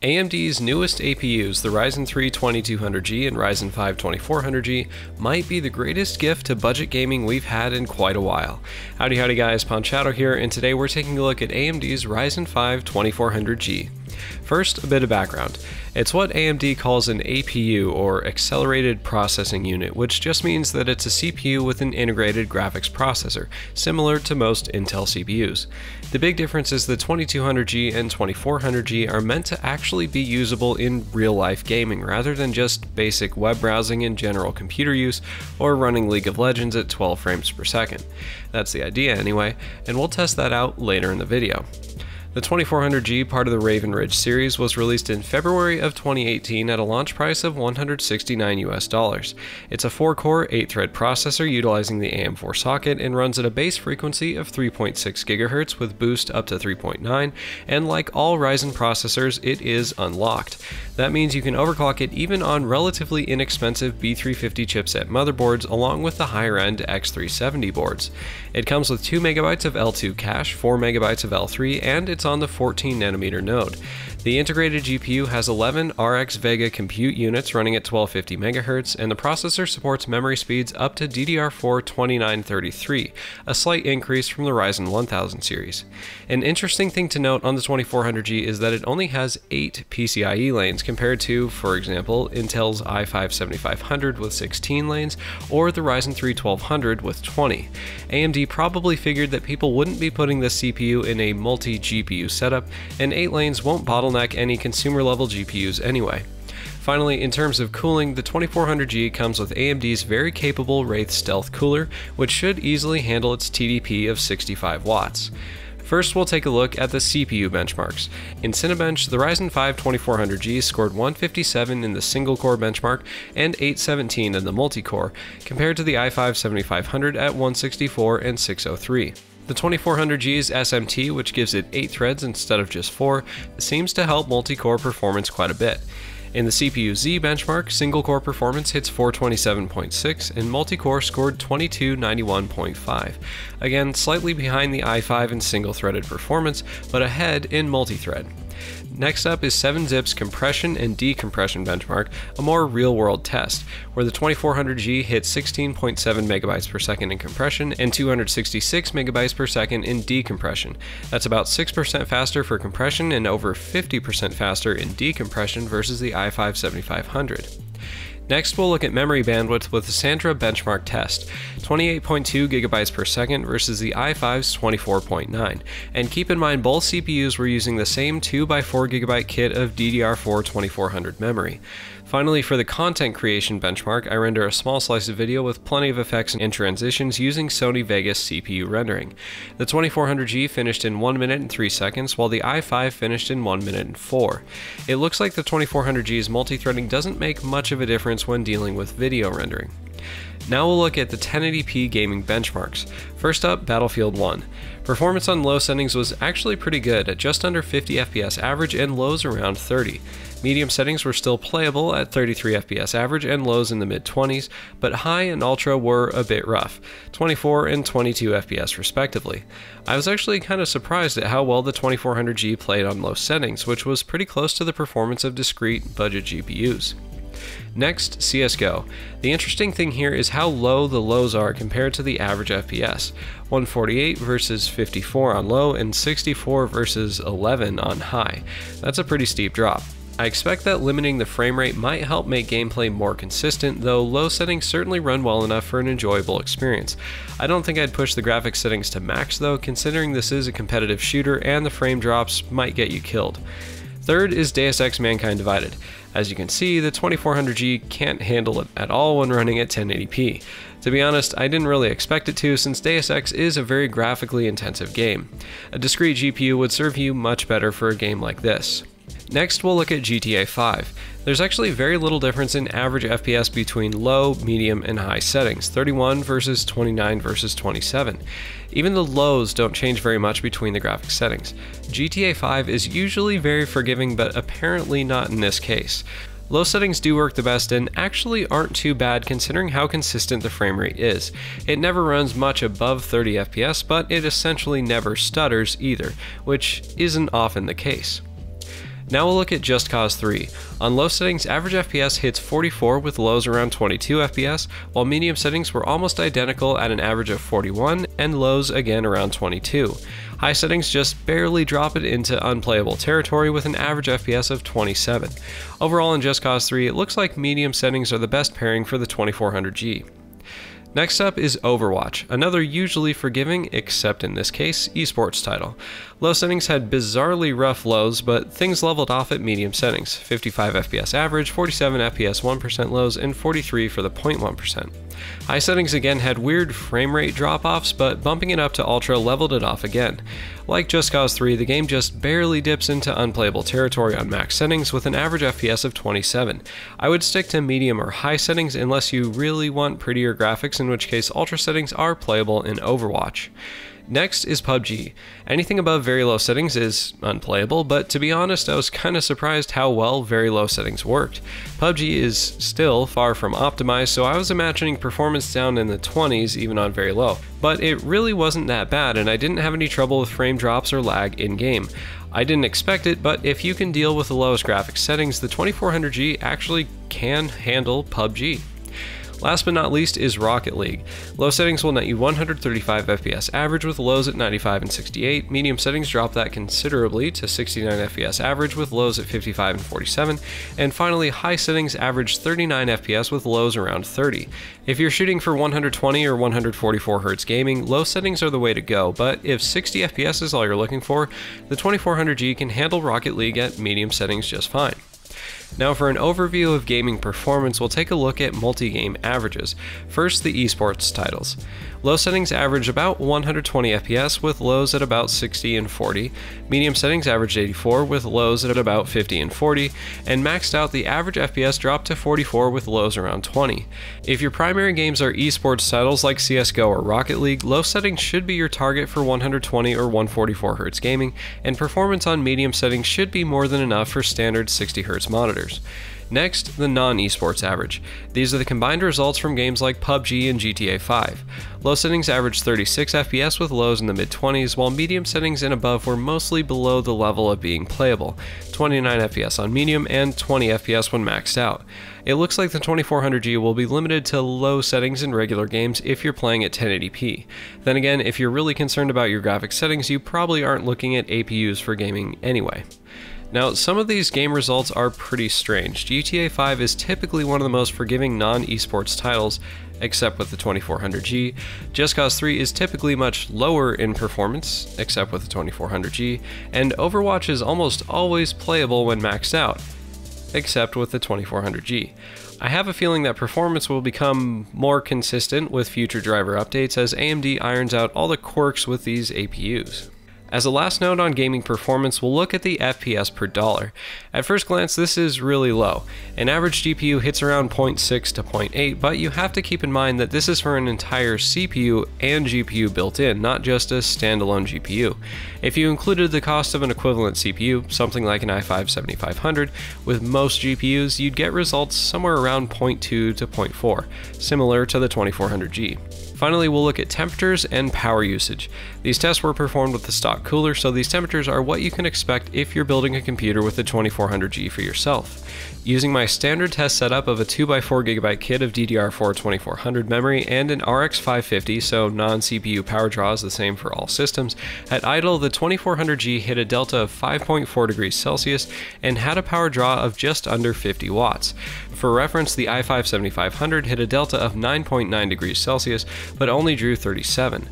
AMD's newest APUs, the Ryzen 3 2200G and Ryzen 5 2400G, might be the greatest gift to budget gaming we've had in quite a while. Howdy guys, Ponchato here, and today we're taking a look at AMD's Ryzen 5 2400G. First, a bit of background. It's what AMD calls an APU, or Accelerated Processing Unit, which just means that it's a CPU with an integrated graphics processor, similar to most Intel CPUs. The big difference is the 2200G and 2400G are meant to actually be usable in real-life gaming, rather than just basic web browsing and general computer use, or running League of Legends at 12 frames per second. That's the idea anyway, and we'll test that out later in the video. The 2400G, part of the Raven Ridge series, was released in February of 2018 at a launch price of $169 US. It's a 4-core, 8-thread processor utilizing the AM4 socket and runs at a base frequency of 3.6 GHz with boost up to 3.9, and like all Ryzen processors, it is unlocked. That means you can overclock it even on relatively inexpensive B350 chipset motherboards along with the higher-end X370 boards. It comes with 2 MB of L2 cache, 4 MB of L3, and it's on the 14nm node. The integrated GPU has 11 RX Vega compute units running at 1250 MHz, and the processor supports memory speeds up to DDR4 2933, a slight increase from the Ryzen 1000 series. An interesting thing to note on the 2400G is that it only has 8 PCIe lanes compared to, for example, Intel's i5-7500 with 16 lanes, or the Ryzen 3 1200 with 20. AMD probably figured that people wouldn't be putting this CPU in a multi-GPU setup, and 8 lanes won't bottleneck any consumer-level GPUs anyway. Finally, in terms of cooling, the 2400G comes with AMD's very capable Wraith Stealth cooler, which should easily handle its TDP of 65 watts. First, we'll take a look at the CPU benchmarks. In Cinebench, the Ryzen 5 2400G scored 157 in the single-core benchmark and 817 in the multi-core, compared to the i5-7500 at 164 and 603. The 2400G's SMT, which gives it 8 threads instead of just 4, seems to help multi-core performance quite a bit. In the CPU-Z benchmark, single-core performance hits 427.6 and multi-core scored 2291.5. Again, slightly behind the i5 in single-threaded performance, but ahead in multi-thread. Next up is 7-Zip's compression and decompression benchmark, a more real-world test, where the 2400G hits 16.7 MB per second in compression and 266 MB per second in decompression. That's about 6% faster for compression and over 50% faster in decompression versus the i5-7500. Next, we'll look at memory bandwidth with the Sandra benchmark test, 28.2 GB per second versus the i5's 24.9, and keep in mind both CPUs were using the same 2x4 GB kit of DDR4 2400 memory. Finally, for the content creation benchmark, I render a small slice of video with plenty of effects and transitions using Sony Vegas CPU rendering. The 2400G finished in 1 minute and 3 seconds, while the i5 finished in 1 minute and 4. It looks like the 2400G's multi-threading doesn't make much of a difference when dealing with video rendering. Now we'll look at the 1080p gaming benchmarks. First up, Battlefield 1. Performance on low settings was actually pretty good at just under 50 FPS average and lows around 30. Medium settings were still playable at 33 FPS average and lows in the mid-20s, but high and ultra were a bit rough, 24 and 22 FPS respectively. I was actually kind of surprised at how well the 2400G played on low settings, which was pretty close to the performance of discrete budget GPUs. Next, CSGO. The interesting thing here is how low the lows are compared to the average FPS. 148 versus 54 on low and 64 versus 11 on high. That's a pretty steep drop. I expect that limiting the frame rate might help make gameplay more consistent, though low settings certainly run well enough for an enjoyable experience. I don't think I'd push the graphics settings to max though, considering this is a competitive shooter and the frame drops might get you killed. Third is Deus Ex Mankind Divided. As you can see, the 2400G can't handle it at all when running at 1080p. To be honest, I didn't really expect it to, since Deus Ex is a very graphically intensive game. A discrete GPU would serve you much better for a game like this. Next, we'll look at GTA 5. There's actually very little difference in average FPS between low, medium, and high settings, 31 versus 29 versus 27. Even the lows don't change very much between the graphics settings. GTA 5 is usually very forgiving, but apparently not in this case. Low settings do work the best and actually aren't too bad considering how consistent the frame rate is. It never runs much above 30 FPS, but it essentially never stutters either, which isn't often the case. Now we'll look at Just Cause 3. On low settings, average FPS hits 44 with lows around 22 FPS, while medium settings were almost identical at an average of 41 and lows again around 22. High settings just barely drop it into unplayable territory with an average FPS of 27. Overall in Just Cause 3, it looks like medium settings are the best pairing for the 2400G. Next up is Overwatch, another usually forgiving, except in this case, esports title. Low settings had bizarrely rough lows, but things leveled off at medium settings, 55 FPS average, 47 FPS 1% lows, and 43 for the 0.1%. High settings again had weird frame rate drop-offs, but bumping it up to Ultra leveled it off again. Like Just Cause 3, the game just barely dips into unplayable territory on max settings with an average FPS of 27. I would stick to medium or high settings unless you really want prettier graphics, in which case Ultra settings are playable in Overwatch. Next is PUBG. Anything above very low settings is unplayable, but to be honest, I was kinda surprised how well very low settings worked. PUBG is still far from optimized, so I was imagining performance down in the 20s even on very low. But it really wasn't that bad, and I didn't have any trouble with frame drops or lag in-game. I didn't expect it, but if you can deal with the lowest graphics settings, the 2400G actually can handle PUBG. Last but not least is Rocket League. Low settings will net you 135 FPS average with lows at 95 and 68, medium settings drop that considerably to 69 FPS average with lows at 55 and 47, and finally high settings average 39 FPS with lows around 30. If you're shooting for 120 or 144 Hz gaming, low settings are the way to go, but if 60 FPS is all you're looking for, the 2400G can handle Rocket League at medium settings just fine. Now for an overview of gaming performance, we'll take a look at multi-game averages. First, the esports titles. Low settings average about 120 FPS with lows at about 60 and 40, medium settings averaged 84 with lows at about 50 and 40, and maxed out the average FPS dropped to 44 with lows around 20. If your primary games are esports titles like CSGO or Rocket League, low settings should be your target for 120 or 144 Hz gaming, and performance on medium settings should be more than enough for standard 60 Hz monitors. Next, the non-esports average. These are the combined results from games like PUBG and GTA 5. Low settings averaged 36 FPS with lows in the mid-20s, while medium settings and above were mostly below the level of being playable, 29 FPS on medium and 20 FPS when maxed out. It looks like the 2400G will be limited to low settings in regular games if you're playing at 1080p. Then again, if you're really concerned about your graphics settings, you probably aren't looking at APUs for gaming anyway. Now, some of these game results are pretty strange. GTA 5 is typically one of the most forgiving non-esports titles, except with the 2400G. Just Cause 3 is typically much lower in performance, except with the 2400G, and Overwatch is almost always playable when maxed out, except with the 2400G. I have a feeling that performance will become more consistent with future driver updates as AMD irons out all the quirks with these APUs. As a last note on gaming performance, we'll look at the FPS per dollar. At first glance, this is really low. An average GPU hits around 0.6 to 0.8, but you have to keep in mind that this is for an entire CPU and GPU built in, not just a standalone GPU. If you included the cost of an equivalent CPU, something like an i5-7500, with most GPUs, you'd get results somewhere around 0.2 to 0.4, similar to the 2400G. Finally, we'll look at temperatures and power usage. These tests were performed with the stock cooler, so these temperatures are what you can expect if you're building a computer with the 2400G for yourself. Using my standard test setup of a 2x4GB kit of DDR4 2400 memory and an RX 550, so non-CPU power draw is the same for all systems, at idle the 2400G hit a delta of 5.4 degrees Celsius and had a power draw of just under 50 watts. For reference, the i5-7500 hit a delta of 9.9 degrees Celsius, but only drew 37.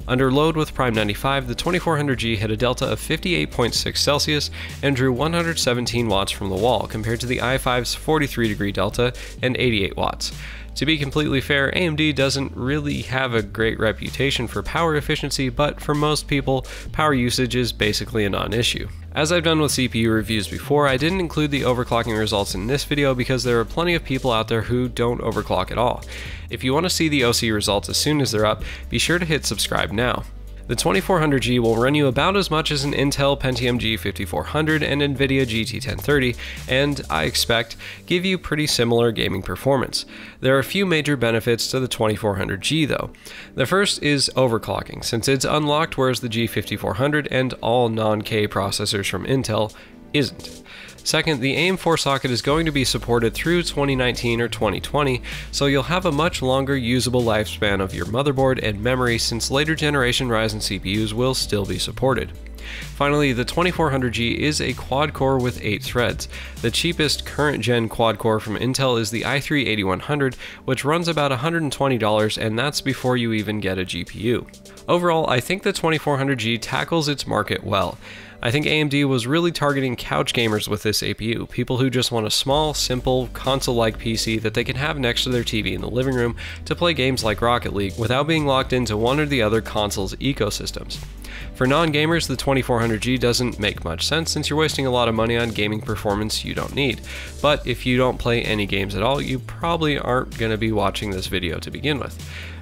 Under load with Prime 95, the 2400G hit a delta of 58.6 Celsius and drew 117 watts from the wall, compared to the i5's 43 degree delta and 88 watts. To be completely fair, AMD doesn't really have a great reputation for power efficiency, but for most people, power usage is basically a non-issue. As I've done with CPU reviews before, I didn't include the overclocking results in this video because there are plenty of people out there who don't overclock at all. If you want to see the OC results as soon as they're up, be sure to hit subscribe now. The 2400G will run you about as much as an Intel Pentium G5400 and NVIDIA GT 1030, and, I expect, give you pretty similar gaming performance. There are a few major benefits to the 2400G though. The first is overclocking, since it's unlocked, whereas the G5400 and all non-K processors from Intel isn't. Second, the AM4 socket is going to be supported through 2019 or 2020, so you'll have a much longer usable lifespan of your motherboard and memory since later generation Ryzen CPUs will still be supported. Finally, the 2400G is a quad-core with 8 threads. The cheapest current-gen quad-core from Intel is the i3-8100, which runs about $120, and that's before you even get a GPU. Overall, I think the 2400G tackles its market well. I think AMD was really targeting couch gamers with this APU, people who just want a small, simple, console-like PC that they can have next to their TV in the living room to play games like Rocket League without being locked into one or the other console's ecosystems. For non-gamers, the 2400G doesn't make much sense since you're wasting a lot of money on gaming performance you don't need. But if you don't play any games at all, you probably aren't going to be watching this video to begin with.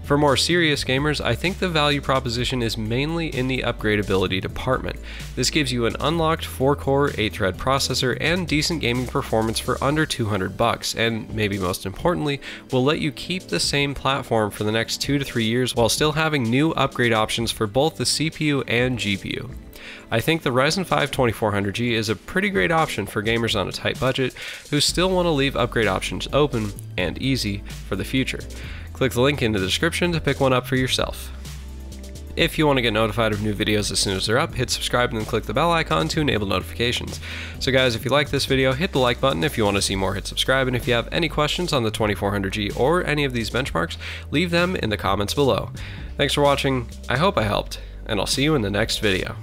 For more serious gamers, I think the value proposition is mainly in the upgradability department. This gives you an unlocked 4-core, 8-thread processor and decent gaming performance for under $200, and maybe most importantly, will let you keep the same platform for the next 2 to 3 years while still having new upgrade options for both the CPU and GPU. I think the Ryzen 5 2400G is a pretty great option for gamers on a tight budget who still want to leave upgrade options open and easy for the future. Click the link in the description to pick one up for yourself. If you want to get notified of new videos as soon as they're up, hit subscribe and then click the bell icon to enable notifications. So guys, if you like this video, hit the like button. If you want to see more, hit subscribe. And if you have any questions on the 2400G or any of these benchmarks, leave them in the comments below. Thanks for watching, I hope I helped, and I'll see you in the next video.